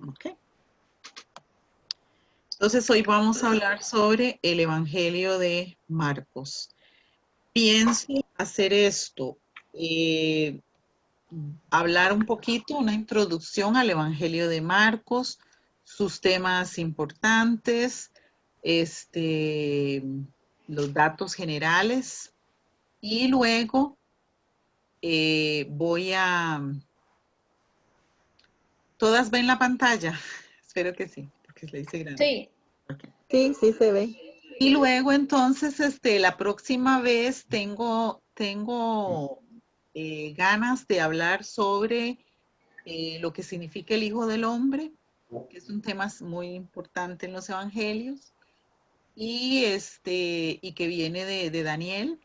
Ok. Entonces hoy vamos a hablar sobre el Evangelio de Marcos. Pienso hacer esto, hablar un poquito, una introducción al Evangelio de Marcos, sus temas importantes, este, los datos generales y luego voy a... ¿Todas ven la pantalla? Espero que sí, porque le hice grande. Sí, Ok. Sí, sí se ve. Y luego entonces, la próxima vez tengo ganas de hablar sobre lo que significa el Hijo del Hombre, que es un tema muy importante en los evangelios, y que viene de Daniel.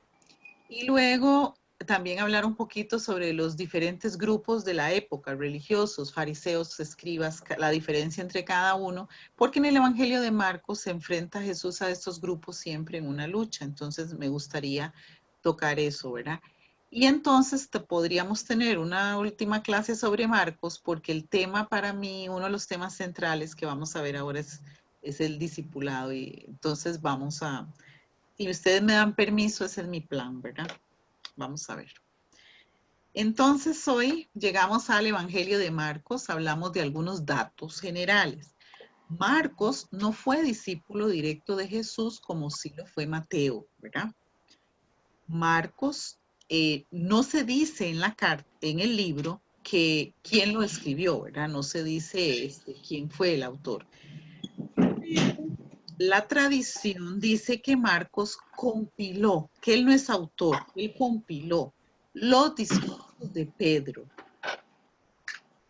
Y luego también hablar un poquito sobre los diferentes grupos de la época, religiosos, fariseos, escribas, la diferencia entre cada uno, porque en el Evangelio de Marcos se enfrenta Jesús a estos grupos siempre en una lucha. Entonces me gustaría tocar eso, ¿verdad? Y entonces podríamos tener una última clase sobre Marcos, porque el tema para mí, uno de los temas centrales que vamos a ver ahora es el discipulado. Y entonces si ustedes me dan permiso, ese es mi plan, ¿verdad? Vamos a ver. Entonces hoy llegamos al Evangelio de Marcos, hablamos de algunos datos generales. Marcos no fue discípulo directo de Jesús como sí lo fue Mateo, ¿verdad? Marcos no se dice en la carta, en el libro, que quién lo escribió, ¿verdad? No se dice quién fue el autor. La tradición dice que Marcos compiló, que él no es autor, él compiló los discursos de Pedro.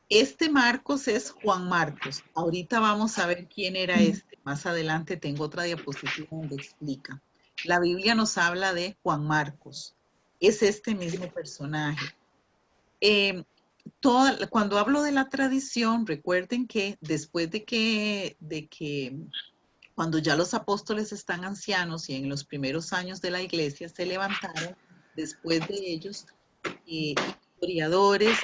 Este Marcos es Juan Marcos. Ahorita vamos a ver quién era este. Más adelante tengo otra diapositiva donde explica. La Biblia nos habla de Juan Marcos. Es este mismo personaje. Cuando hablo de la tradición, recuerden que después de que cuando ya los apóstoles están ancianos y en los primeros años de la iglesia se levantaron, después de ellos, historiadores,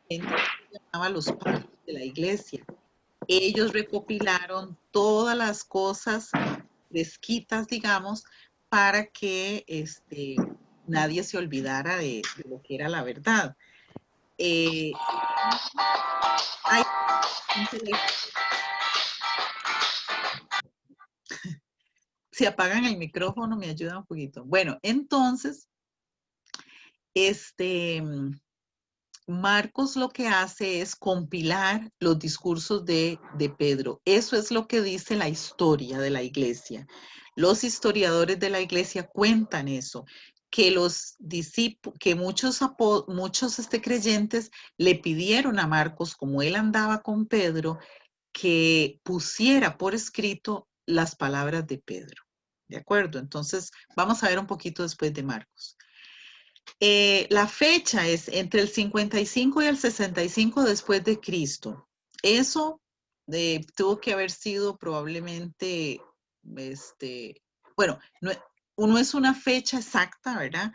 gente que se llamaba los padres de la iglesia. Ellos recopilaron todas las cosas fresquitas, digamos, para que nadie se olvidara de lo que era la verdad. Eh, hay un teléfono. Si apagan el micrófono, me ayuda un poquito. Bueno, entonces, este, Marcos lo que hace es compilar los discursos de Pedro. Eso es lo que dice la historia de la iglesia. Los historiadores de la iglesia cuentan eso, que los discípulos, que muchos creyentes le pidieron a Marcos, como él andaba con Pedro, que pusiera por escrito las palabras de Pedro. ¿De acuerdo? Entonces, vamos a ver un poquito después de Marcos. La fecha es entre el 55 y el 65 después de Cristo. Eso tuvo que haber sido probablemente, bueno, no es una fecha exacta, ¿verdad?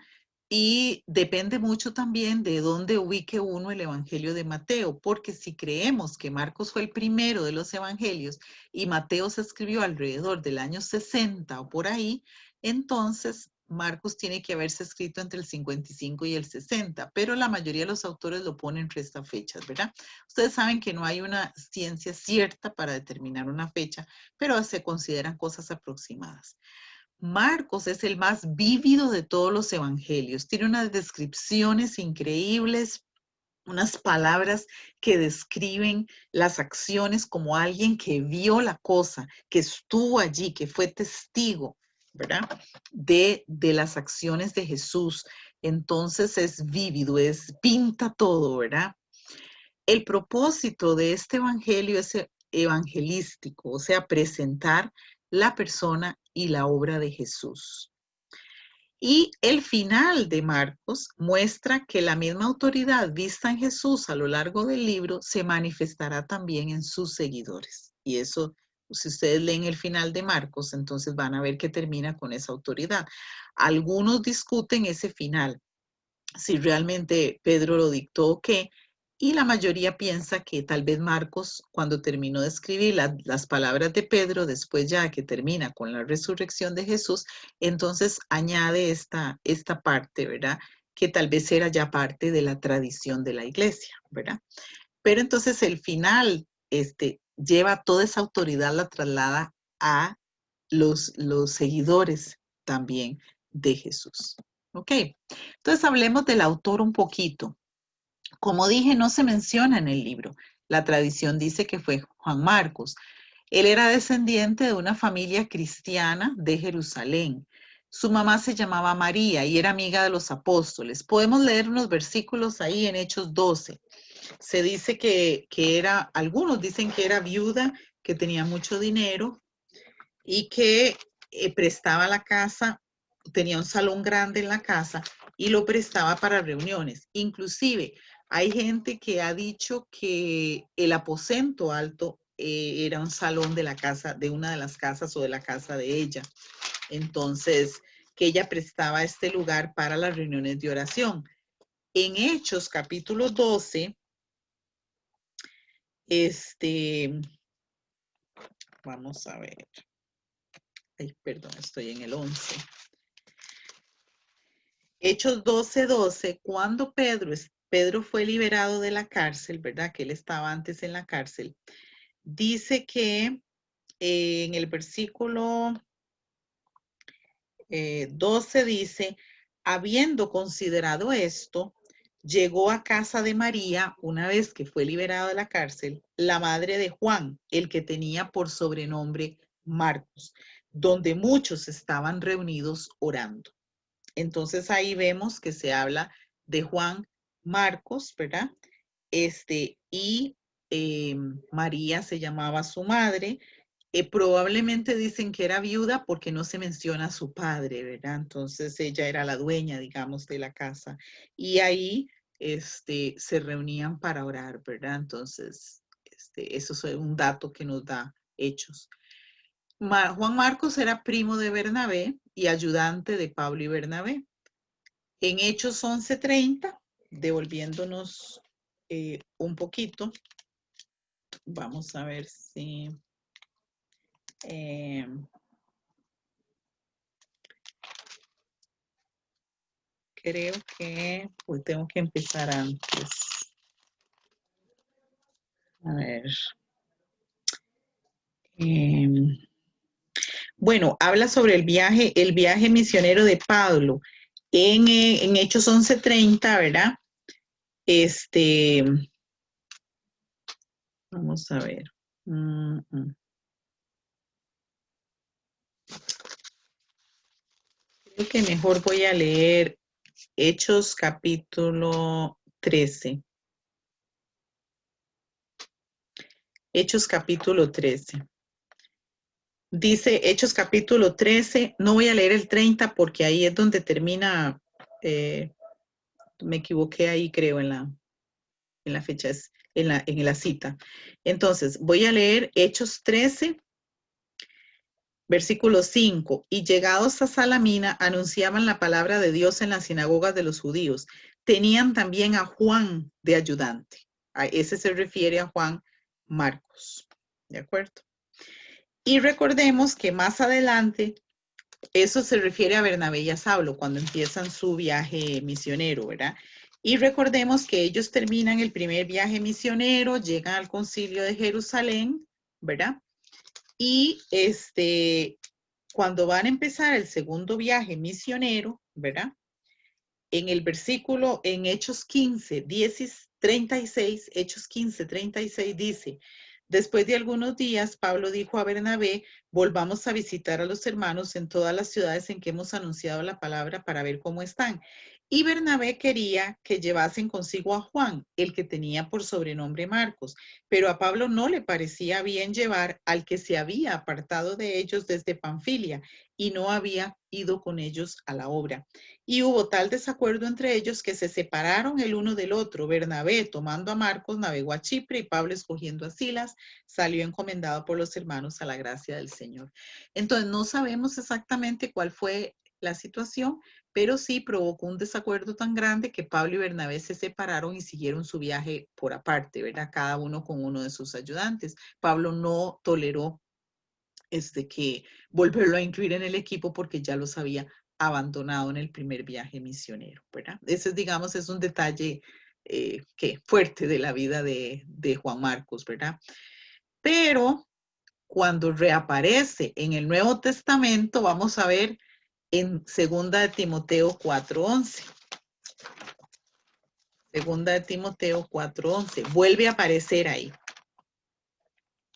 Y depende mucho también de dónde ubique uno el Evangelio de Mateo, porque si creemos que Marcos fue el primero de los evangelios y Mateo se escribió alrededor del año 60 o por ahí, entonces Marcos tiene que haberse escrito entre el 55 y el 60, pero la mayoría de los autores lo ponen entre estas fechas, ¿verdad? Ustedes saben que no hay una ciencia cierta para determinar una fecha, pero se consideran cosas aproximadas. Marcos es el más vívido de todos los evangelios. Tiene unas descripciones increíbles, unas palabras que describen las acciones como alguien que vio la cosa, que estuvo allí, que fue testigo, ¿verdad? De las acciones de Jesús. Entonces es vívido, pinta todo, ¿verdad? El propósito de este evangelio es evangelístico, o sea, presentar la persona y la obra de Jesús. Y el final de Marcos muestra que la misma autoridad vista en Jesús a lo largo del libro se manifestará también en sus seguidores. Y eso, si ustedes leen el final de Marcos, entonces van a ver que termina con esa autoridad. Algunos discuten ese final, si realmente Pedro lo dictó o qué, Y la mayoría piensa que tal vez Marcos, cuando terminó de escribir las palabras de Pedro, después ya que termina con la resurrección de Jesús, entonces añade esta parte, ¿verdad? Que tal vez era ya parte de la tradición de la iglesia, ¿verdad? Pero entonces el final lleva toda esa autoridad, la traslada a los seguidores también de Jesús. ¿Ok? Entonces hablemos del autor un poquito. Como dije, no se menciona en el libro. La tradición dice que fue Juan Marcos. Él era descendiente de una familia cristiana de Jerusalén. Su mamá se llamaba María y era amiga de los apóstoles. Podemos leer unos versículos ahí en Hechos 12. Se dice que era, algunos dicen que era viuda, que tenía mucho dinero y que prestaba la casa, tenía un salón grande en la casa y lo prestaba para reuniones. Inclusive hay gente que ha dicho que el aposento alto era un salón de la casa, de una de las casas o de la casa de ella. Entonces, que ella prestaba este lugar para las reuniones de oración. En Hechos capítulo 12, vamos a ver. Ay, perdón, estoy en el 11. Hechos 12:12, cuando Pedro fue liberado de la cárcel, ¿verdad? Que él estaba antes en la cárcel. Dice que en el versículo 12 dice, habiendo considerado esto, llegó a casa de María, una vez que fue liberado de la cárcel, la madre de Juan, el que tenía por sobrenombre Marcos, donde muchos estaban reunidos orando. Entonces ahí vemos que se habla de Juan Marcos, ¿verdad? Y María se llamaba su madre. Probablemente dicen que era viuda porque no se menciona a su padre, ¿verdad? Entonces ella era la dueña, digamos, de la casa. Y ahí se reunían para orar, ¿verdad? Entonces, eso es un dato que nos da Hechos. Juan Marcos era primo de Bernabé y ayudante de Pablo y Bernabé. En Hechos 11:30, devolviéndonos un poquito, vamos a ver si creo que pues tengo que empezar antes. A ver. Bueno, habla sobre el viaje misionero de Pablo en Hechos 11:30, ¿verdad? Vamos a ver. Creo que mejor voy a leer Hechos capítulo 13. Hechos capítulo 13. Dice Hechos capítulo 13, no voy a leer el 30 porque ahí es donde termina, me equivoqué ahí creo en la fecha, en la cita. Entonces, voy a leer Hechos 13, versículo 5. Y llegados a Salamina, anunciaban la palabra de Dios en las sinagogas de los judíos. Tenían también a Juan de ayudante. A ese se refiere a Juan Marcos. ¿De acuerdo? Y recordemos que más adelante, eso se refiere a Bernabé y a Saulo cuando empiezan su viaje misionero, ¿verdad? Y recordemos que ellos terminan el primer viaje misionero, llegan al concilio de Jerusalén, ¿verdad? Y cuando van a empezar el segundo viaje misionero, ¿verdad? En el versículo, en Hechos 15, 36, Hechos 15, 36 dice, después de algunos días, Pablo dijo a Bernabé, volvamos a visitar a los hermanos en todas las ciudades en que hemos anunciado la palabra para ver cómo están. Y Bernabé quería que llevasen consigo a Juan, el que tenía por sobrenombre Marcos, pero a Pablo no le parecía bien llevar al que se había apartado de ellos desde Panfilia y no había ido con ellos a la obra. Y hubo tal desacuerdo entre ellos que se separaron el uno del otro. Bernabé, tomando a Marcos, navegó a Chipre y Pablo, escogiendo a Silas, salió encomendado por los hermanos a la gracia del Señor. Entonces, no sabemos exactamente cuál fue la situación, pero sí provocó un desacuerdo tan grande que Pablo y Bernabé se separaron y siguieron su viaje por aparte, ¿verdad? Cada uno con uno de sus ayudantes. Pablo no toleró que volverlo a incluir en el equipo porque ya los había abandonado en el primer viaje misionero, ¿verdad? Ese, digamos, es un detalle fuerte de la vida de Juan Marcos, ¿verdad? Pero cuando reaparece en el Nuevo Testamento, vamos a ver en 2 de Timoteo 4:11. 2 de Timoteo 4:11. Vuelve a aparecer ahí.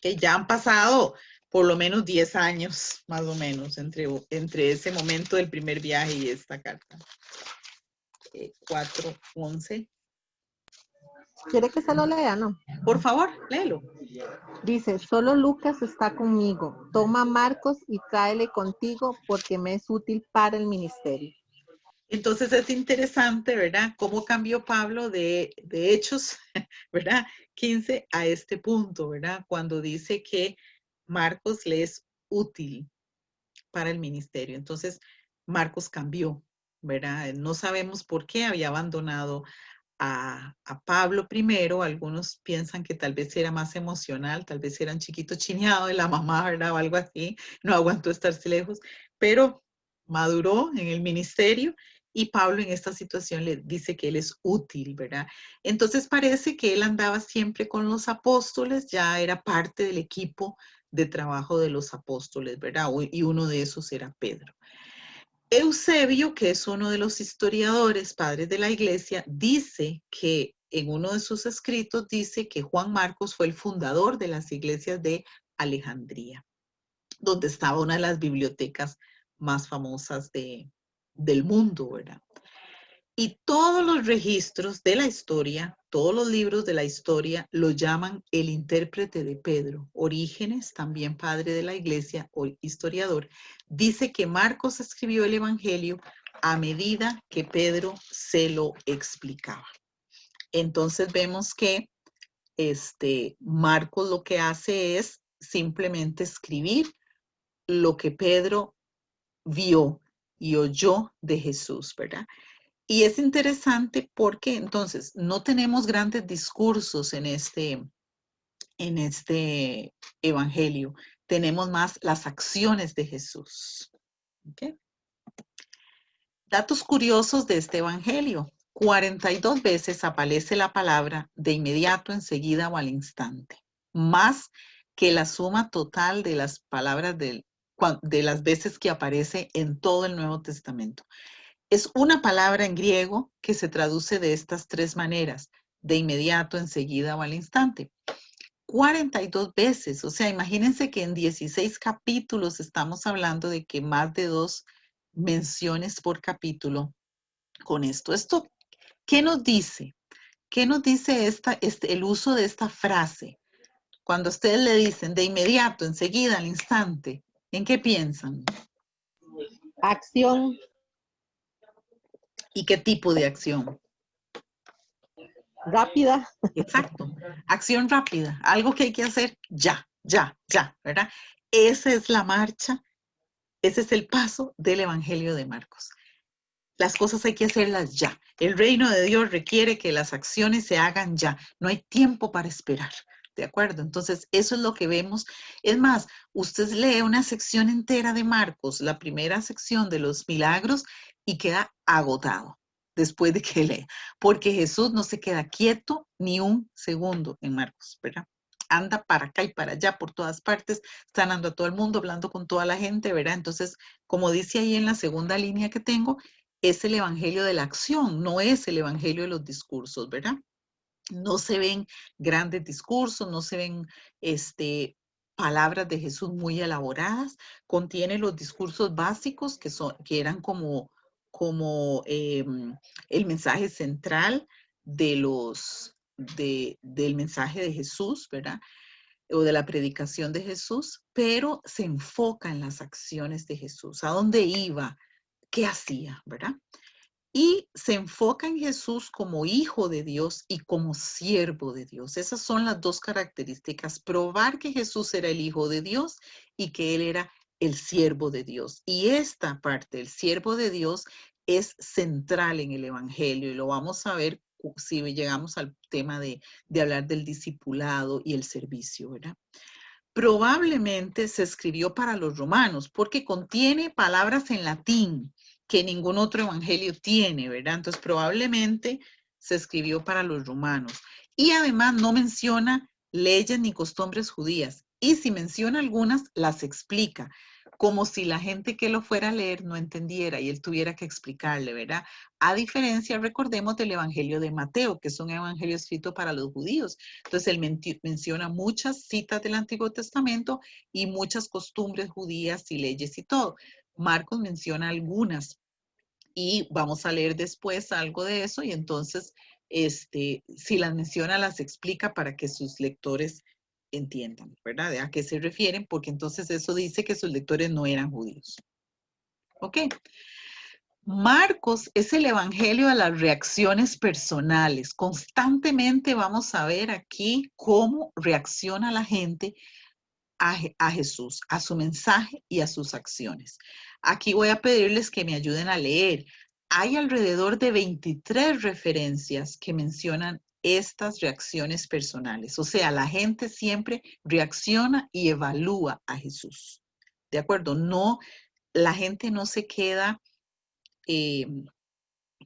Que ya han pasado por lo menos 10 años, más o menos, entre ese momento del primer viaje y esta carta. 4:11. ¿Quiere que se lo lea, no? Por favor, léelo. Dice, solo Lucas está conmigo. Toma a Marcos y tráele contigo porque me es útil para el ministerio. Entonces es interesante, ¿verdad? Cómo cambió Pablo de Hechos, ¿verdad? 15 a este punto, ¿verdad? Cuando dice que Marcos le es útil para el ministerio. Entonces, Marcos cambió, ¿verdad? No sabemos por qué había abandonado a Pablo primero. Algunos piensan que tal vez era más emocional, tal vez era un chiquito chineado de la mamá, ¿verdad? O algo así, no aguantó estarse lejos, pero maduró en el ministerio y Pablo en esta situación le dice que él es útil, ¿verdad? Entonces parece que él andaba siempre con los apóstoles, ya era parte del equipo de trabajo de los apóstoles, ¿verdad? Y uno de esos era Pedro. Eusebio, que es uno de los historiadores, padres de la iglesia, dice que en uno de sus escritos dice que Juan Marcos fue el fundador de las iglesias de Alejandría, donde estaba una de las bibliotecas más famosas del mundo, ¿verdad? Y todos los registros de la historia, todos los libros de la historia lo llaman el intérprete de Pedro. Orígenes, también padre de la iglesia, o historiador, dice que Marcos escribió el evangelio a medida que Pedro se lo explicaba. Entonces vemos que Marcos lo que hace es simplemente escribir lo que Pedro vio y oyó de Jesús, ¿verdad? Y es interesante porque entonces no tenemos grandes discursos en este evangelio. Tenemos más las acciones de Jesús. ¿Okay? Datos curiosos de este evangelio. 42 veces aparece la palabra de inmediato, enseguida o al instante. Más que la suma total de las palabras de las veces que aparece en todo el Nuevo Testamento. Es una palabra en griego que se traduce de estas tres maneras, de inmediato, enseguida o al instante. 42 veces, o sea, imagínense que en 16 capítulos estamos hablando de que más de 2 menciones por capítulo con esto. ¿Esto qué nos dice? ¿Qué nos dice el uso de esta frase? Cuando ustedes le dicen de inmediato, enseguida, al instante, ¿en qué piensan? Acción ¿Y qué tipo de acción? rápida. Exacto, acción rápida, algo que hay que hacer ya, ya, ya, ¿verdad? Esa es la marcha, ese es el paso del Evangelio de Marcos. Las cosas hay que hacerlas ya. El reino de Dios requiere que las acciones se hagan ya. No hay tiempo para esperar. ¿De acuerdo? Entonces, eso es lo que vemos. Es más, usted lee una sección entera de Marcos, la primera sección de los milagros, y queda agotado después de que lee. Porque Jesús no se queda quieto ni un segundo en Marcos, ¿verdad? Anda para acá y para allá por todas partes, sanando a todo el mundo, hablando con toda la gente, ¿verdad? Entonces, como dice ahí en la segunda línea que tengo, es el evangelio de la acción, no es el evangelio de los discursos, ¿verdad? No se ven grandes discursos, no se ven palabras de Jesús muy elaboradas, contiene los discursos básicos que eran como el mensaje central del mensaje de Jesús, ¿verdad? O de la predicación de Jesús, pero se enfoca en las acciones de Jesús, a dónde iba, qué hacía, ¿verdad? Y se enfoca en Jesús como hijo de Dios y como siervo de Dios. Esas son las dos características, probar que Jesús era el hijo de Dios y que él era el siervo de Dios. Y esta parte, el siervo de Dios, es central en el Evangelio y lo vamos a ver si llegamos al tema de hablar del discipulado y el servicio, ¿verdad? Probablemente se escribió para los romanos porque contiene palabras en latín que ningún otro evangelio tiene, ¿verdad? Entonces probablemente se escribió para los romanos. Y además no menciona leyes ni costumbres judías. Y si menciona algunas, las explica, como si la gente que lo fuera a leer no entendiera y él tuviera que explicarle, ¿verdad? A diferencia, recordemos, del Evangelio de Mateo, que es un evangelio escrito para los judíos. Entonces, él menciona muchas citas del Antiguo Testamento y muchas costumbres judías y leyes y todo. Marcos menciona algunas y vamos a leer después algo de eso y entonces, si las menciona, las explica para que sus lectores entiendan, ¿verdad? ¿A qué se refieren? Porque entonces eso dice que sus lectores no eran judíos. ¿Ok? Marcos es el evangelio de las reacciones personales. Constantemente vamos a ver aquí cómo reacciona la gente a Jesús, a su mensaje y a sus acciones. Aquí voy a pedirles que me ayuden a leer. Hay alrededor de 23 referencias que mencionan estas reacciones personales. O sea, la gente siempre reacciona y evalúa a Jesús. ¿De acuerdo? No, la gente no se queda, eh,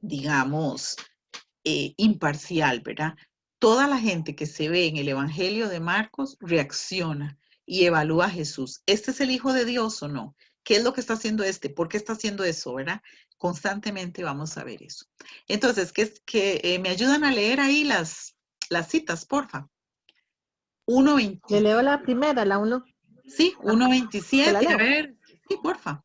digamos, imparcial, ¿verdad? Toda la gente que se ve en el Evangelio de Marcos reacciona y evalúa a Jesús. ¿Este es el Hijo de Dios o no? ¿Qué es lo que está haciendo este? ¿Por qué está haciendo eso, verdad? Constantemente vamos a ver eso. Entonces, me ayudan a leer ahí las citas, porfa. 1.20. Le leo la primera, la 1. Sí, ¿Se la 1.27. A leo? ver, sí, porfa.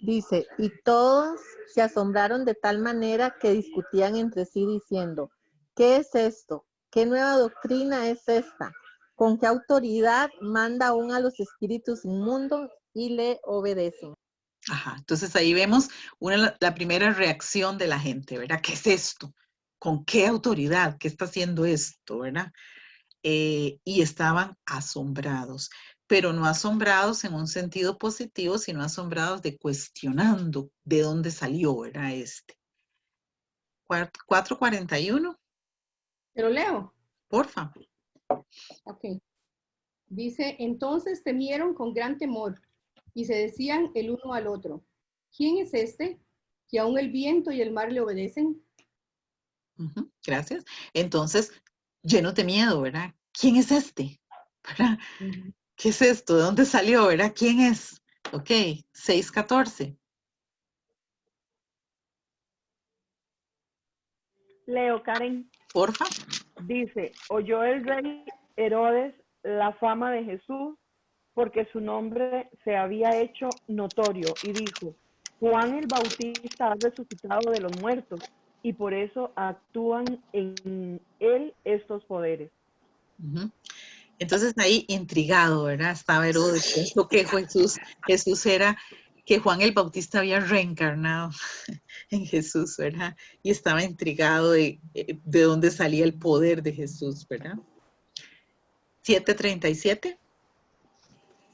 Dice, y todos se asombraron de tal manera que discutían entre sí diciendo, ¿qué es esto? ¿Qué nueva doctrina es esta? ¿Con qué autoridad manda aún a los espíritus inmundos y le obedecen? Ajá, entonces ahí vemos la primera reacción de la gente, ¿verdad? ¿Qué es esto? ¿Con qué autoridad? ¿Qué está haciendo esto, verdad? Y estaban asombrados, pero no asombrados en un sentido positivo, sino asombrados de cuestionando de dónde salió, ¿verdad? 4:41, ¿Te lo leo? porfa. Ok. Dice, entonces temieron con gran temor y se decían el uno al otro, ¿quién es este que aún el viento y el mar le obedecen? Gracias. Entonces, llenos de miedo, ¿verdad? ¿Quién es este? ¿Verdad? ¿Qué es esto? ¿De dónde salió, verdad? ¿Quién es? Ok, 6:14. Leo, Karen, Porfa. dice, oyó el rey Herodes la fama de Jesús porque su nombre se había hecho notorio y dijo, Juan el Bautista ha resucitado de los muertos y por eso actúan en él estos poderes. Entonces ahí intrigado, ¿verdad? Estaba Herodes, pensó que Jesús era, que Juan el Bautista había reencarnado en Jesús, ¿verdad? Y estaba intrigado de dónde salía el poder de Jesús, ¿verdad? 7:37.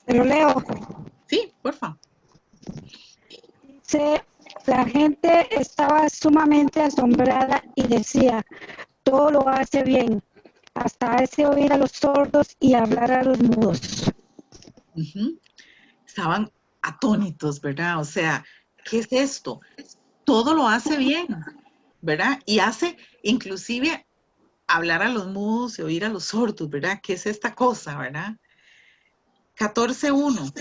Te lo leo. Sí, porfa. Dice, la gente estaba sumamente asombrada y decía, todo lo hace bien, hasta hace oír a los sordos y hablar a los mudos. Estaban atónitos, ¿verdad? O sea, ¿qué es esto? Todo lo hace bien, ¿verdad? Y hace inclusive hablar a los mudos y oír a los sordos, ¿verdad? ¿Qué es esta cosa, verdad? 14:1.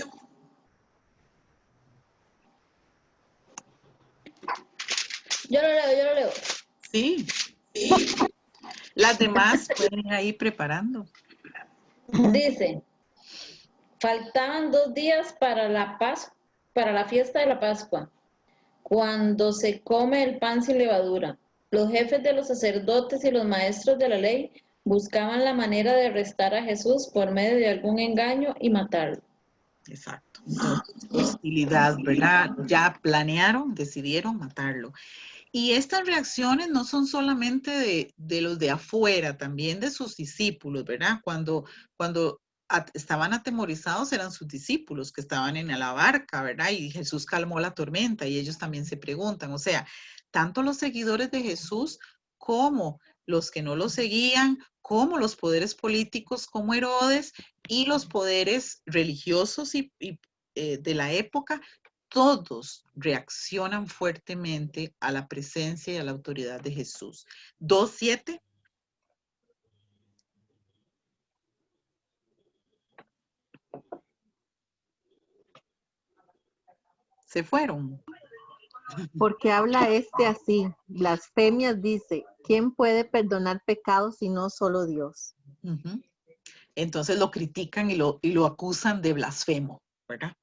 Yo lo leo. Sí. Las demás pueden ir ahí preparando. Dice, faltaban 2 días para la fiesta de la Pascua, cuando se come el pan sin levadura. Los jefes de los sacerdotes y los maestros de la ley buscaban la manera de arrestar a Jesús por medio de algún engaño y matarlo. Exacto. Entonces, hostilidad, ¿verdad? Ya planearon, decidieron matarlo. Y estas reacciones no son solamente de los de afuera, también de sus discípulos, ¿verdad? Cuando estaban atemorizados eran sus discípulos que estaban en la barca, ¿verdad? Y Jesús calmó la tormenta y ellos también se preguntan, o sea, tanto los seguidores de Jesús como los que no lo seguían, como los poderes políticos como Herodes y los poderes religiosos de la época, todos reaccionan fuertemente a la presencia y a la autoridad de Jesús. 2:7. Se fueron. Porque habla este así, blasfemias dice, ¿quién puede perdonar pecados si no solo Dios? Uh-huh. Entonces lo critican y lo acusan de blasfemo, ¿verdad?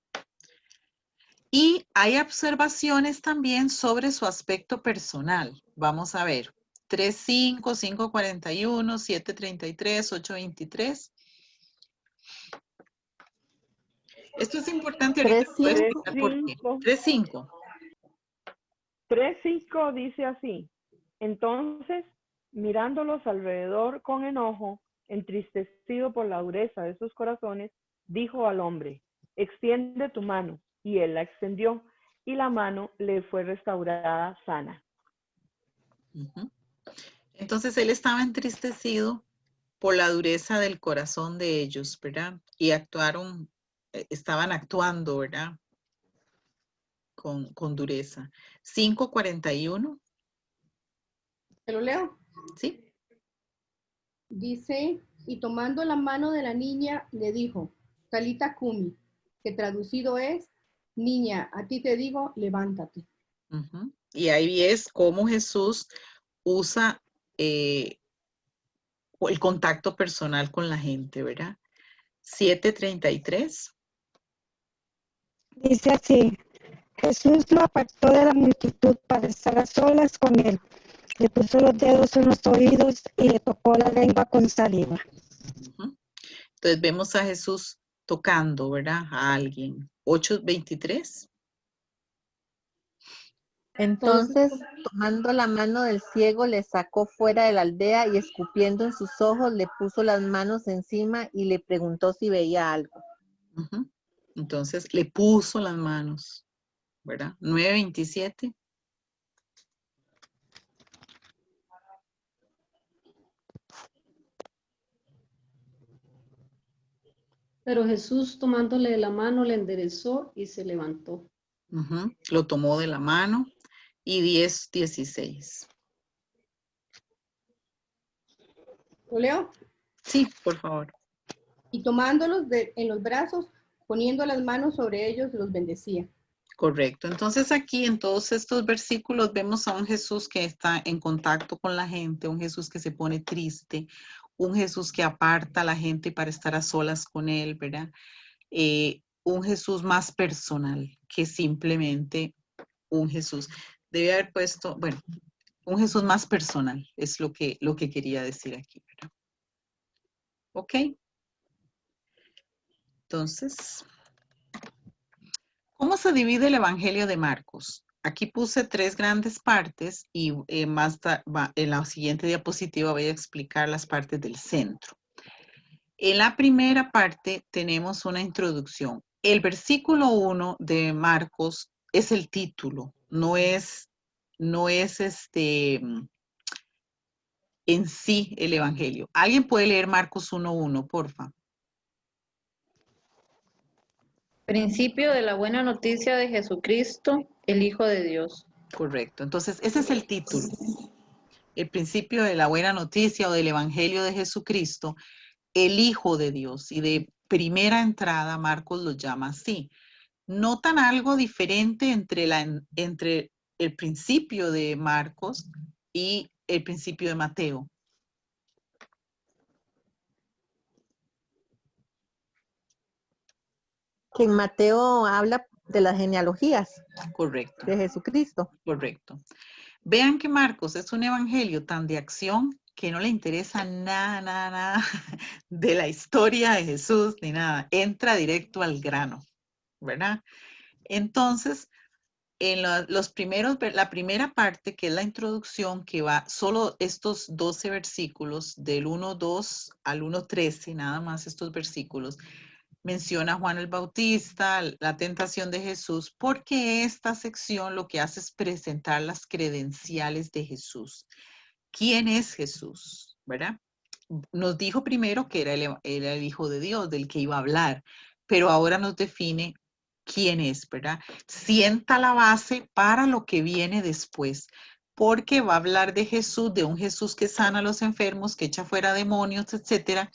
Y hay observaciones también sobre su aspecto personal. Vamos a ver. 3:5, 5:41, 7:33, 8:23. Esto es importante. Ahorita voy a explicar por qué. 3:5. 3:5 dice así. Entonces, mirándolos alrededor con enojo, entristecido por la dureza de sus corazones, dijo al hombre, extiende tu mano. Y él la extendió, y la mano le fue restaurada sana. Uh-huh. Entonces él estaba entristecido por la dureza del corazón de ellos, ¿verdad? Y estaban actuando, ¿verdad? Con dureza. 5:41. ¿Te lo leo? Sí. Dice, y tomando la mano de la niña, le dijo, Talita Kumi, que traducido es, niña, a ti te digo, levántate. Uh-huh. Y ahí es cómo Jesús usa el contacto personal con la gente, ¿verdad? 7:33. Dice así, Jesús lo apartó de la multitud para estar a solas con él. Le puso los dedos en los oídos y le tocó la lengua con saliva. Uh-huh. Entonces vemos a Jesús tocando, ¿verdad? A alguien. 8:23. Entonces, tomando la mano del ciego, le sacó fuera de la aldea y escupiendo en sus ojos, le puso las manos encima y le preguntó si veía algo. Uh-huh. Entonces le puso las manos, ¿verdad? 9:27. Pero Jesús tomándole de la mano le enderezó y se levantó. Uh-huh. Lo tomó de la mano. Y 10:16. ¿Lo leo? Sí, por favor. Y tomándolos en los brazos, poniendo las manos sobre ellos, los bendecía. Correcto. Entonces aquí en todos estos versículos vemos a un Jesús que está en contacto con la gente, un Jesús que se pone triste, un Jesús que aparta a la gente para estar a solas con él, ¿verdad? Un Jesús más personal que simplemente un Jesús. Debe haber puesto, bueno, un Jesús más personal es lo que quería decir aquí, ¿verdad? ¿Ok? Entonces, ¿cómo se divide el Evangelio de Marcos? Aquí puse 3 grandes partes y en la siguiente diapositiva voy a explicar las partes del centro. En la primera parte tenemos una introducción. El versículo 1 de Marcos es el título, no es en sí el Evangelio. ¿Alguien puede leer Marcos 1:1, porfa? Principio de la buena noticia de Jesucristo, el Hijo de Dios. Correcto. Entonces, ese es el título. El principio de la buena noticia o del Evangelio de Jesucristo, el Hijo de Dios. Y de primera entrada, Marcos lo llama así. ¿Notan algo diferente entre el principio de Marcos y el principio de Mateo? Que en Mateo habla de las genealogías Correcto, de Jesucristo. correcto. Vean que Marcos es un evangelio tan de acción que no le interesa nada de la historia de Jesús ni nada. Entra directo al grano, ¿verdad? Entonces, en la primera parte, que es la introducción, que va solo estos 12 versículos, del 1:2 al 1:13, nada más estos versículos, menciona a Juan el Bautista, la tentación de Jesús, porque esta sección lo que hace es presentar las credenciales de Jesús. ¿Quién es Jesús? ¿Verdad? Nos dijo primero que era el Hijo de Dios, del que iba a hablar, pero ahora nos define quién es, ¿verdad? Sienta la base para lo que viene después, porque va a hablar de Jesús, de un Jesús que sana a los enfermos, que echa fuera demonios, etcétera,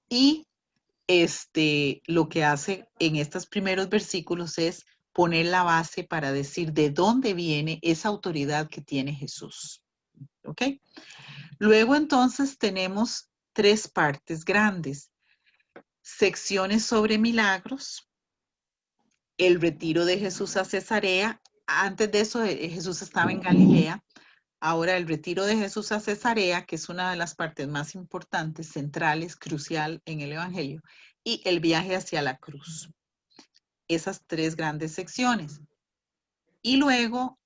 y lo que hace en estos primeros versículos es poner la base para decir de dónde viene esa autoridad que tiene Jesús. ¿Ok? Luego entonces tenemos 3 partes grandes. Secciones sobre milagros, el retiro de Jesús a Cesarea. Antes de eso, Jesús estaba en Galilea. Ahora el retiro de Jesús a Cesarea, que es una de las partes más importantes, centrales, crucial en el Evangelio, y el viaje hacia la cruz. Esas 3 grandes secciones. Y luego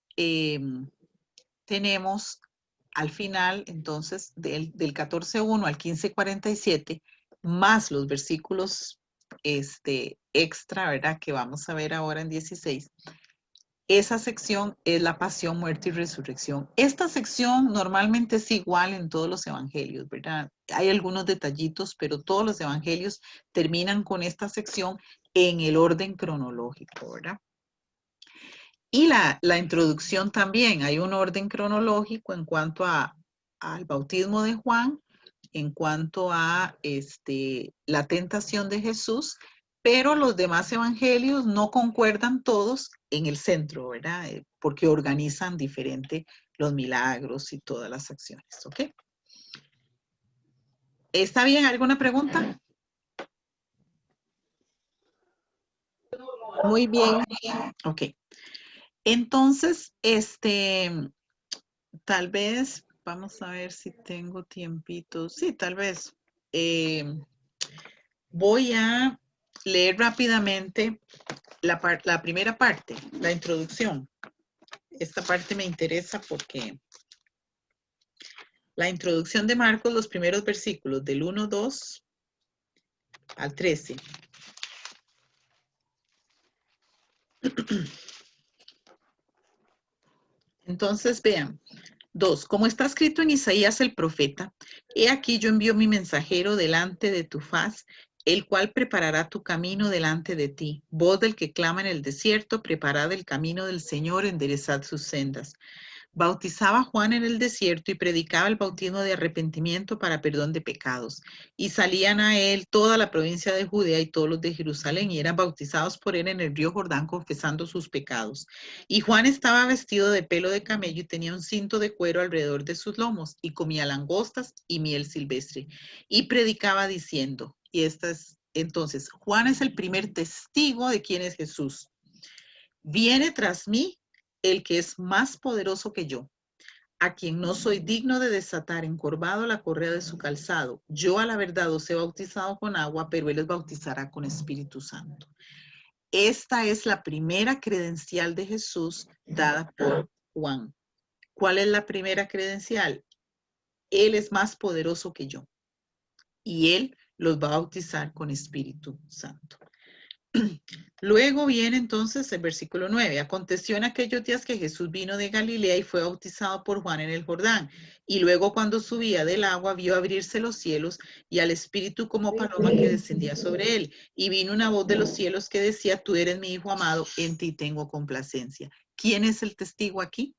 tenemos al final, entonces, del 14:1 al 15:47, más los versículos extra, ¿verdad? Que vamos a ver ahora en 16. Esa sección es la pasión, muerte y resurrección. Esta sección normalmente es igual en todos los evangelios, ¿verdad? Hay algunos detallitos, pero todos los evangelios terminan con esta sección en el orden cronológico, ¿verdad? Y la introducción también, hay un orden cronológico en cuanto al bautismo de Juan, en cuanto a la tentación de Jesús, pero los demás evangelios no concuerdan todos en el centro, ¿verdad? Porque organizan diferente los milagros y todas las acciones, ¿ok? ¿Está bien? ¿Alguna pregunta? Muy bien. Ok. Entonces, tal vez, vamos a ver si tengo tiempito. Sí, tal vez. Voy a leer rápidamente la primera parte, la introducción. Esta parte me interesa porque la introducción de Marcos, los primeros versículos del 1:2 al 13. Entonces, vean. 2. Como está escrito en Isaías el profeta, he aquí yo envío mi mensajero delante de tu faz, el cual preparará tu camino delante de ti. Voz del que clama en el desierto, preparad el camino del Señor, enderezad sus sendas. Bautizaba Juan en el desierto y predicaba el bautismo de arrepentimiento para perdón de pecados. Y salían a él toda la provincia de Judea y todos los de Jerusalén y eran bautizados por él en el río Jordán confesando sus pecados. Y Juan estaba vestido de pelo de camello y tenía un cinto de cuero alrededor de sus lomos y comía langostas y miel silvestre. Y predicaba diciendo, entonces, Juan es el primer testigo de quién es Jesús. Viene tras mí el que es más poderoso que yo, a quien no soy digno de desatar encorvado la correa de su calzado. Yo a la verdad os he bautizado con agua, pero él les bautizará con Espíritu Santo. Esta es la primera credencial de Jesús dada por Juan. ¿Cuál es la primera credencial? Él es más poderoso que yo y él los va a bautizar con Espíritu Santo. Luego viene entonces el versículo 9. Aconteció en aquellos días que Jesús vino de Galilea y fue bautizado por Juan en el Jordán. Y luego cuando subía del agua vio abrirse los cielos y al Espíritu como paloma que descendía sobre él. Y vino una voz de los cielos que decía, tú eres mi Hijo amado, en ti tengo complacencia. ¿Quién es el testigo aquí?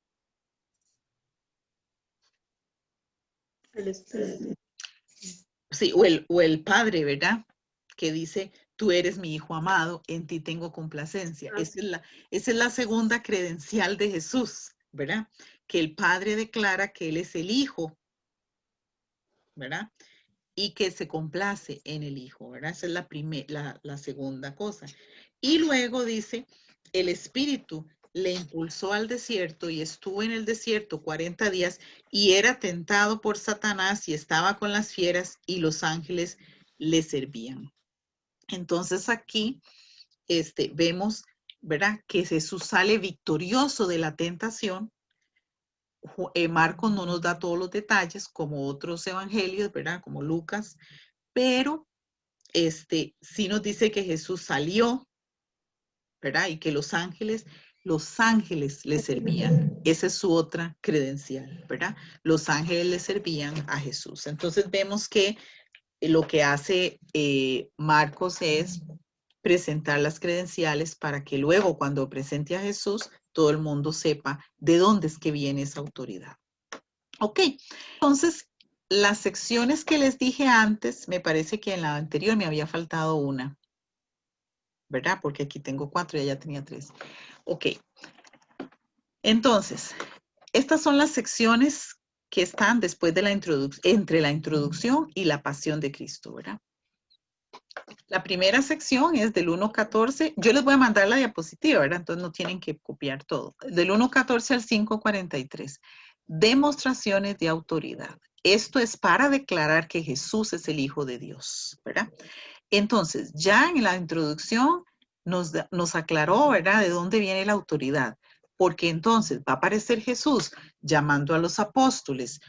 El Espíritu. Sí, o el Padre, ¿verdad? Que dice, tú eres mi Hijo amado, en ti tengo complacencia. Esa es la segunda credencial de Jesús, ¿verdad? Que el Padre declara que Él es el Hijo, ¿verdad? Y que se complace en el Hijo, ¿verdad? Esa es la segunda cosa. Y luego dice, el Espíritu le impulsó al desierto y estuvo en el desierto 40 días y era tentado por Satanás y estaba con las fieras y los ángeles le servían. Entonces aquí vemos ¿verdad? Que Jesús sale victorioso de la tentación. Marcos no nos da todos los detalles, como otros evangelios, ¿verdad? Como Lucas, pero sí nos dice que Jesús salió, ¿verdad? Y que los ángeles le servían. Esa es su otra credencial, ¿verdad? Los ángeles le servían a Jesús. Entonces vemos que lo que hace Marcos es presentar las credenciales para que luego cuando presente a Jesús, todo el mundo sepa de dónde es que viene esa autoridad. Ok, entonces las secciones que les dije antes, me parece que en la anterior me había faltado una, ¿verdad? Porque aquí tengo 4 y allá tenía 3. Ok, entonces, estas son las secciones que están después de la entre la introducción y la pasión de Cristo, ¿verdad? La primera sección es del 1.14. Yo les voy a mandar la diapositiva, ¿verdad? Entonces no tienen que copiar todo. Del 1.14 al 5.43. Demostraciones de autoridad. Esto es para declarar que Jesús es el Hijo de Dios, ¿verdad? Entonces, ya en la introducción nos aclaró, ¿verdad? De dónde viene la autoridad. Porque entonces va a aparecer Jesús llamando a los apóstoles,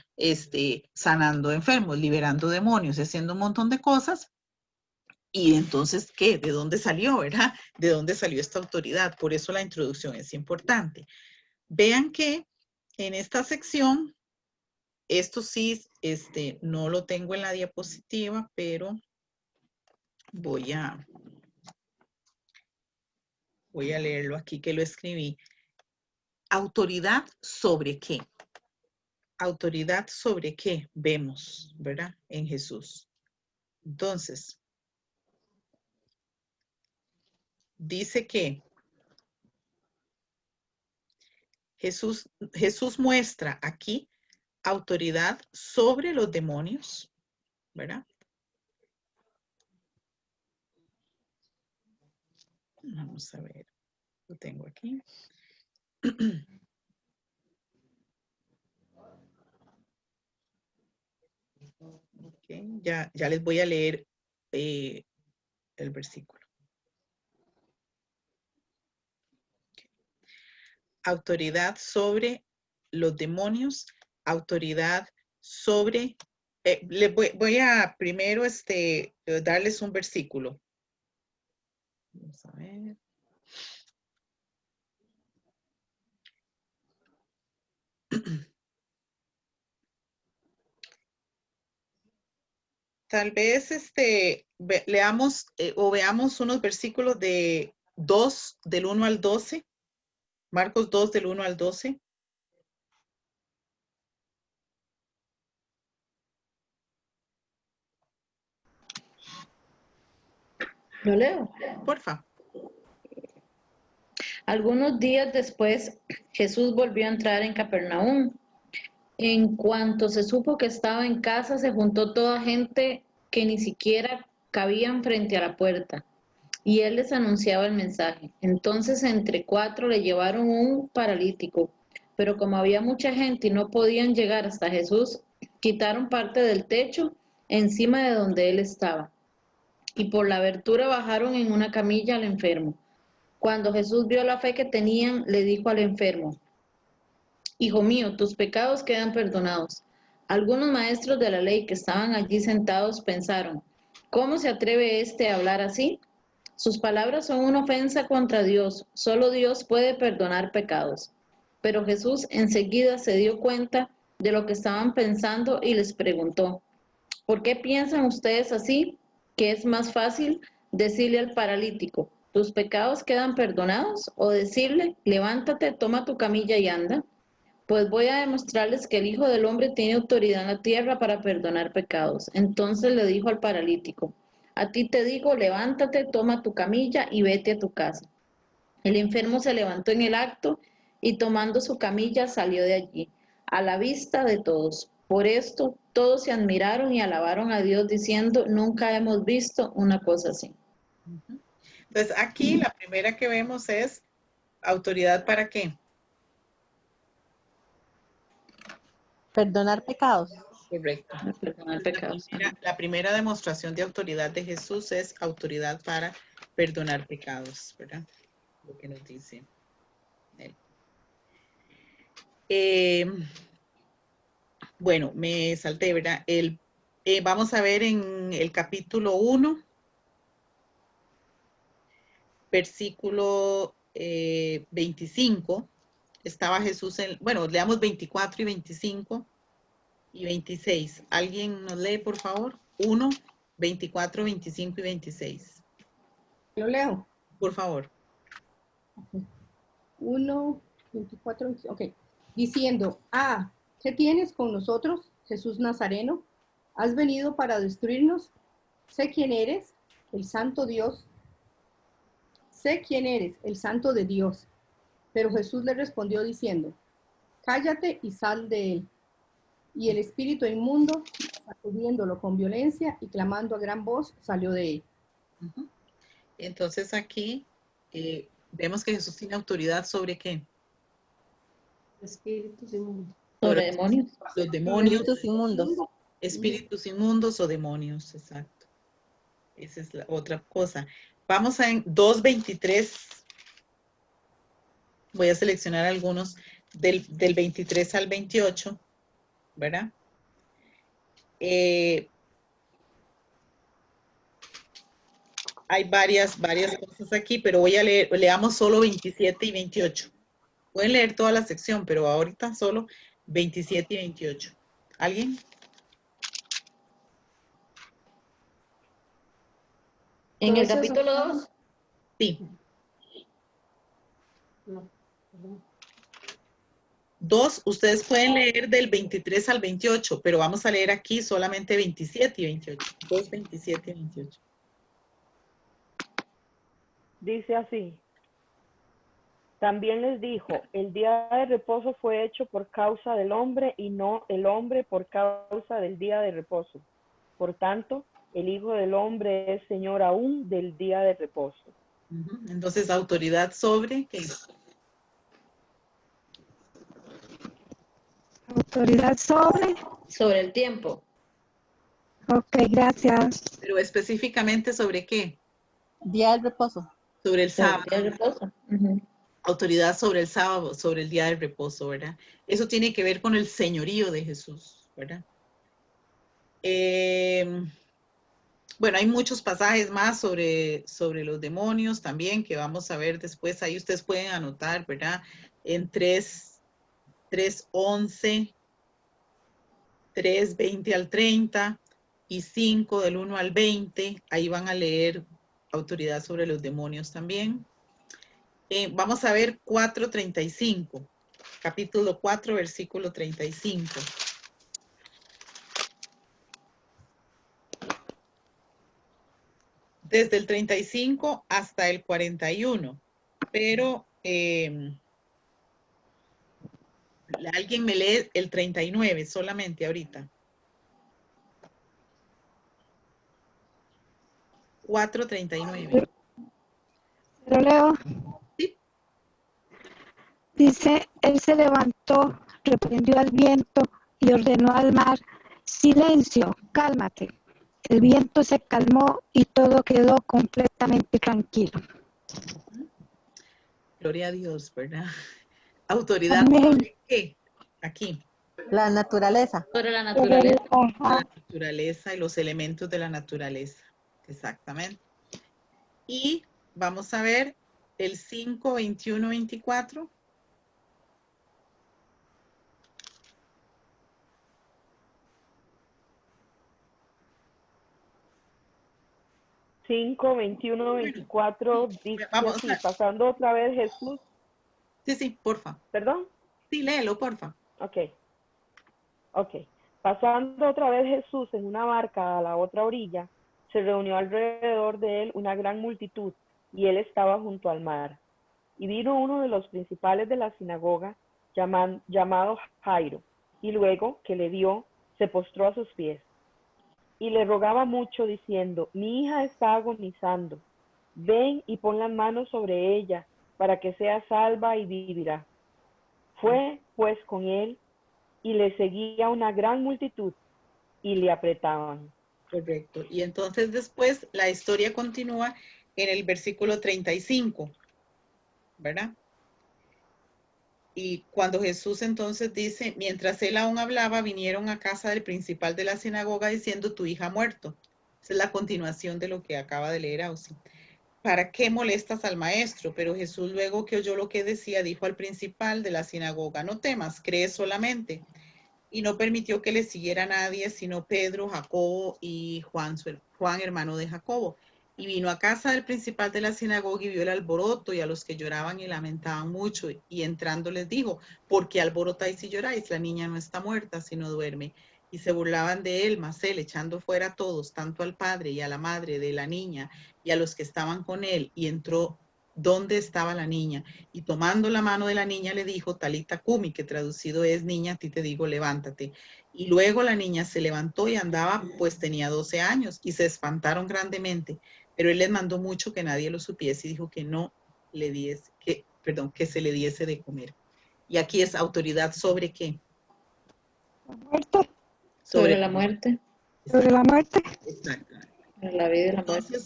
sanando enfermos, liberando demonios, haciendo un montón de cosas. Y entonces, ¿qué? ¿De dónde salió, verdad? ¿De dónde salió esta autoridad? Por eso la introducción es importante. Vean que en esta sección, esto sí, no lo tengo en la diapositiva, pero voy a leerlo aquí que lo escribí. ¿Autoridad sobre qué? ¿Autoridad sobre qué? Vemos, ¿verdad? En Jesús. Entonces, dice que Jesús muestra aquí autoridad sobre los demonios, ¿verdad? Vamos a ver, lo tengo aquí. Okay, ya les voy a leer el versículo. Okay. Autoridad sobre los demonios, autoridad sobre... voy a primero darles un versículo. Vamos a ver. Tal vez leamos o veamos unos versículos de 2, del 1 al 12. Marcos 2, del 1 al 12. ¿Lo leo? Porfa. Algunos días después, Jesús volvió a entrar en Capernaum. En cuanto se supo que estaba en casa, se juntó toda gente que ni siquiera cabían frente a la puerta, y él les anunciaba el mensaje. Entonces, entre 4 le llevaron un paralítico, pero como había mucha gente y no podían llegar hasta Jesús, quitaron parte del techo encima de donde él estaba, y por la abertura bajaron en una camilla al enfermo. Cuando Jesús vio la fe que tenían, le dijo al enfermo: Hijo mío, tus pecados quedan perdonados. Algunos maestros de la ley que estaban allí sentados pensaron: ¿cómo se atreve a hablar así? Sus palabras son una ofensa contra Dios. Solo Dios puede perdonar pecados. Pero Jesús enseguida se dio cuenta de lo que estaban pensando y les preguntó: ¿por qué piensan ustedes así? ¿Que es más fácil decirle al paralítico: tus pecados quedan perdonados? ¿O decirle: levántate, toma tu camilla y anda? Pues voy a demostrarles que el Hijo del Hombre tiene autoridad en la tierra para perdonar pecados. Entonces le dijo al paralítico: a ti te digo, levántate, toma tu camilla y vete a tu casa. El enfermo se levantó en el acto y tomando su camilla salió de allí, a la vista de todos. Por esto todos se admiraron y alabaron a Dios diciendo: nunca hemos visto una cosa así. Entonces aquí la primera que vemos es autoridad ¿para qué? Perdonar pecados. Correcto. Perdonar pecados. La primera demostración de autoridad de Jesús es autoridad para perdonar pecados, ¿verdad? lo que nos dice. Bueno, me salté, ¿verdad? Vamos a ver en el capítulo 1, versículo 25. Estaba Jesús en, bueno, leamos 24 y 25 y 26. ¿Alguien nos lee, por favor? 1, 24, 25 y 26. Lo leo. Por favor. 1, 24, 25. Ok. Diciendo, ¿qué tienes con nosotros, Jesús Nazareno? ¿Has venido para destruirnos? Sé quién eres, el santo Dios. Sé quién eres, el santo de Dios. Pero Jesús le respondió diciendo, cállate y sal de él. Y el espíritu inmundo, sacudiéndolo con violencia y clamando a gran voz, salió de él. Entonces aquí vemos que Jesús tiene autoridad sobre ¿qué? Espíritus inmundos. Sobre demonios. Los demonios. Espíritus inmundos. Espíritus inmundos o demonios, exacto. Esa es la otra cosa. Vamos a en 2:23. Voy a seleccionar algunos del 23 al 28, ¿verdad? Hay varias cosas aquí, pero voy a leer, leamos solo 27 y 28. Pueden leer toda la sección, pero ahorita solo 27 y 28. ¿Alguien? En el Entonces, capítulo 2. Sí. No, perdón. 2, ustedes pueden leer del 23 al 28, pero vamos a leer aquí solamente 27 y 28. 2, 27 y 28. Dice así. También les dijo, el día de reposo fue hecho por causa del hombre y no el hombre por causa del día de reposo. Por tanto, el Hijo del Hombre es Señor aún del día de reposo. Entonces, autoridad sobre ¿qué? Autoridad sobre. Sobre el tiempo. Ok, gracias. Pero específicamente sobre qué? Día del reposo. Sobre el Sobre sábado. el día de reposo. Autoridad sobre el sábado, sobre el día del reposo, ¿verdad? Eso tiene que ver con el señorío de Jesús, ¿verdad? Bueno, hay muchos pasajes más sobre los demonios también que vamos a ver después. Ahí ustedes pueden anotar, ¿verdad? En 3:11, 3:20 al 30 y 5 del 1 al 20. Ahí van a leer autoridad sobre los demonios también. Vamos a ver 4:35, capítulo 4, versículo 35. Desde el 35 hasta el 41, pero alguien me lee el 39 solamente ahorita. 4:39. Lo leo. Sí. Dice, él se levantó, reprendió al viento y ordenó al mar, silencio, cálmate. El viento se calmó y todo quedó completamente tranquilo. Gloria a Dios, ¿verdad? Autoridad Amén. sobre qué? Aquí. La naturaleza. Sobre la naturaleza. La naturaleza y los elementos de la naturaleza. Exactamente. Y vamos a ver el 5, 21, 24. 5, 21, 24, dice Vamos así, a- pasando otra vez Jesús. Sí, porfa. ¿Perdón? Sí, léelo, porfa. Ok. Pasando otra vez Jesús en una barca a la otra orilla, se reunió alrededor de él una gran multitud, y él estaba junto al mar. Y vino uno de los principales de la sinagoga, llamado Jairo, y luego que le vio, se postró a sus pies. Y le rogaba mucho, diciendo, mi hija está agonizando. Ven y pon las manos sobre ella, para que sea salva y vivirá. Fue, pues, con él, y le seguía una gran multitud, y le apretaban. Correcto. Y entonces después la historia continúa en el versículo 35. ¿verdad? Y cuando Jesús entonces dice, mientras él aún hablaba, vinieron a casa del principal de la sinagoga diciendo, tu hija ha muerto. Esa es la continuación de lo que acaba de leer Ausi. ¿Para qué molestas al maestro? Pero Jesús, luego que oyó lo que decía, dijo al principal de la sinagoga, no temas, cree solamente. Y no permitió que le siguiera nadie, sino Pedro, Jacobo y Juan, Juan, hermano de Jacobo. Y vino a casa del principal de la sinagoga y vio el alboroto y a los que lloraban y lamentaban mucho. Y entrando les dijo, ¿por qué alborotáis y lloráis? La niña no está muerta, sino duerme. Y se burlaban de él, mas él, echando fuera a todos, tanto al padre y a la madre de la niña y a los que estaban con él, y entró donde estaba la niña. Y tomando la mano de la niña le dijo, Talita Kumi, que traducido es, niña, a ti te digo, levántate. Y luego la niña se levantó y andaba, pues tenía 12 años, y se espantaron grandemente. Pero él les mandó mucho que nadie lo supiese y dijo que no le diese, que se le diese de comer. Y aquí es autoridad sobre qué? La muerte, Sobre la muerte, sobre la muerte. Exacto. sobre la vida y la muerte.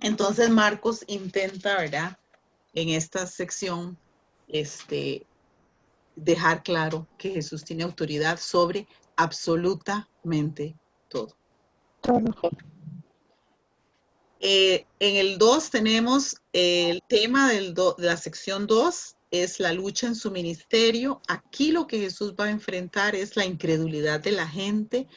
Entonces Marcos intenta, ¿verdad? En esta sección, dejar claro que Jesús tiene autoridad sobre absolutamente todo. Todo. En el 2 tenemos el tema de la sección 2, es la lucha en su ministerio. Aquí lo que Jesús va a enfrentar es la incredulidad de la gente,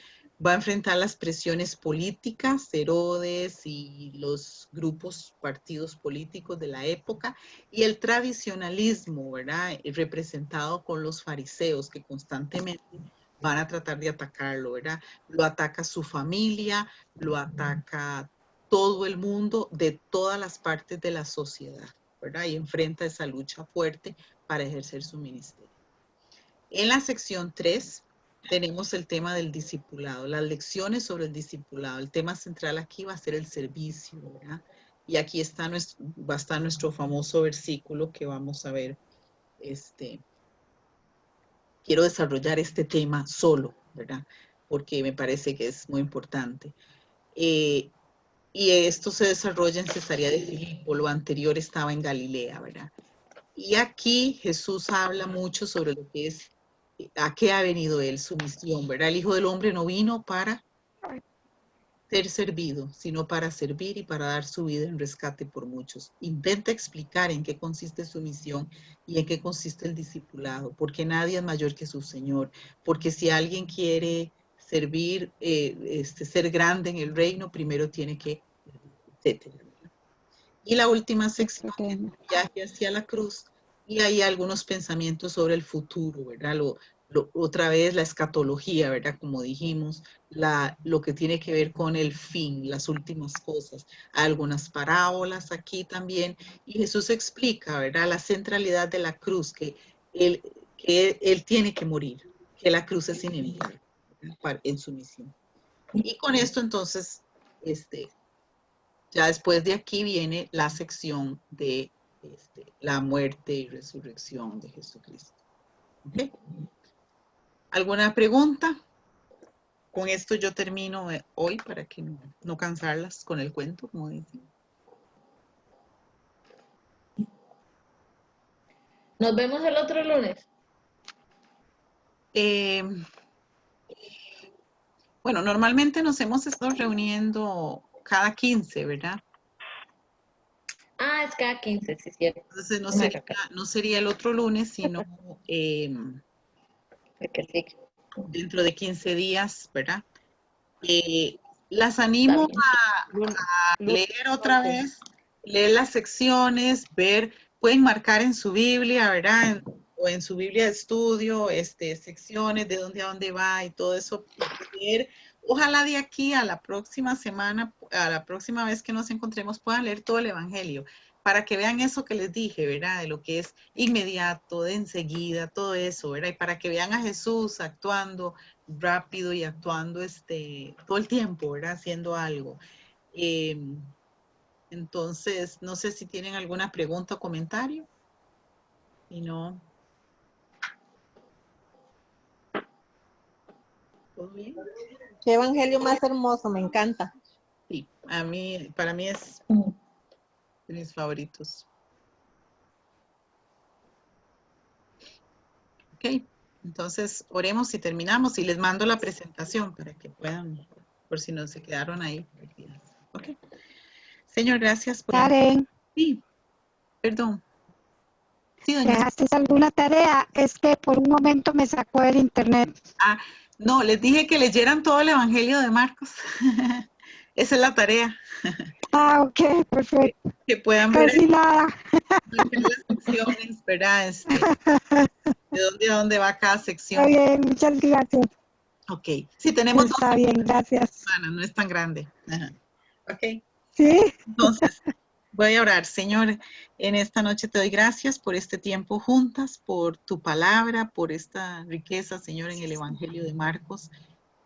va a enfrentar las presiones políticas, Herodes y los grupos, partidos políticos de la época, y el tradicionalismo, ¿verdad? Representado con los fariseos que constantemente van a tratar de atacarlo, ¿verdad? Lo ataca su familia, lo ataca todo el mundo de todas las partes de la sociedad, ¿verdad? Y enfrenta esa lucha fuerte para ejercer su ministerio. En la sección 3 tenemos el tema del discipulado, las lecciones sobre el discipulado. El tema central aquí va a ser el servicio, ¿verdad? Y aquí está va a estar nuestro famoso versículo que vamos a ver. Quiero desarrollar este tema solo, ¿verdad? Porque me parece que es muy importante. Y esto se desarrolla en Cesarea de Filipo, lo anterior estaba en Galilea, ¿verdad? Y aquí Jesús habla mucho sobre lo que es, a qué ha venido él, su misión, ¿verdad? El Hijo del Hombre no vino para ser servido, sino para servir y para dar su vida en rescate por muchos. Intenta explicar en qué consiste su misión y en qué consiste el discipulado, porque nadie es mayor que su Señor, porque si alguien quiere servir, ser grande en el reino, primero tiene que, etcétera. Y la última sección es el viaje hacia la cruz, y hay algunos pensamientos sobre el futuro, ¿verdad? Otra vez la escatología, ¿verdad? Como dijimos, lo que tiene que ver con el fin, las últimas cosas. Hay algunas parábolas aquí también, y Jesús explica, ¿verdad? La centralidad de la cruz, que él tiene que morir, que la cruz es inevitable, ¿verdad? En su misión. Y con esto entonces, ya después de aquí viene la sección de la muerte y resurrección de Jesucristo. ¿Okay? ¿Alguna pregunta? Con esto yo termino hoy para que no cansarlas con el cuento, como dicen. Nos vemos el otro lunes. Bueno, normalmente nos hemos estado reuniendo cada 15, ¿verdad? Ah, es cada 15, sí, cierto. Entonces no sería el otro lunes, sino dentro de 15 días, ¿verdad? Las animo a leer otra vez, leer las secciones, pueden marcar en su Biblia, ¿verdad? O en su Biblia de estudio, secciones de dónde a dónde va y todo eso. Leer. Ojalá de aquí a la próxima semana, a la próxima vez que nos encontremos, puedan leer todo el Evangelio, para que vean eso que les dije, ¿verdad? De lo que es inmediato, de enseguida, todo eso, ¿verdad? Y para que vean a Jesús actuando rápido y actuando todo el tiempo, ¿verdad? Haciendo algo. Entonces, no sé si tienen alguna pregunta o comentario. Si no. ¿Todo bien? Qué evangelio más hermoso, me encanta. Sí, para mí es de mis favoritos. Ok, entonces oremos y terminamos y les mando la presentación para que puedan, por si no se quedaron ahí perdidas. Ok. Señor, gracias por... Karen, Sí, perdón. Sí, doña. ¿dejaste alguna tarea? Es que por un momento me sacó del internet. Ah, no, les dije que leyeran todo el Evangelio de Marcos. Esa es la tarea. Ah, ok, perfecto. Que puedan ver Casi nada. las secciones, ¿verdad? De dónde a dónde va cada sección. Está bien, muchas gracias. Ok, sí, tenemos Está 2 bien, gracias. semanas, no es tan grande. Ajá. Ok, ¿Sí? entonces voy a orar. Señor, en esta noche te doy gracias por este tiempo juntas, por tu palabra, por esta riqueza, Señor, en el Evangelio de Marcos.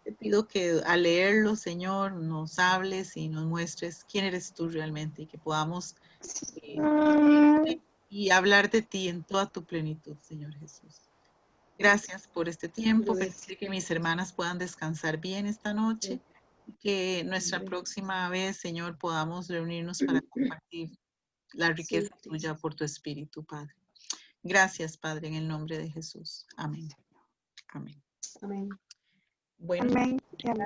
Te pido que al leerlo, Señor, nos hables y nos muestres quién eres tú realmente y que podamos y hablar de ti en toda tu plenitud, Señor Jesús. Gracias por este tiempo. Permite que mis hermanas puedan descansar bien esta noche. Que nuestra próxima vez, Señor, podamos reunirnos para compartir la riqueza tuya por tu Espíritu, Padre. Gracias, Padre, en el nombre de Jesús. Amén. Amén. Amén. Bueno, Amén.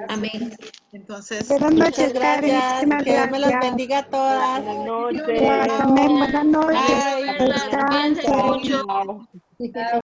Amén. entonces, Buenas Muchas noches, Karen. gracias. Muchísimas Que Dios me las gracias. bendiga a todas. Buenas noches. Amén. Buenas noches. Ay, Descansen. cuídense mucho. Chao.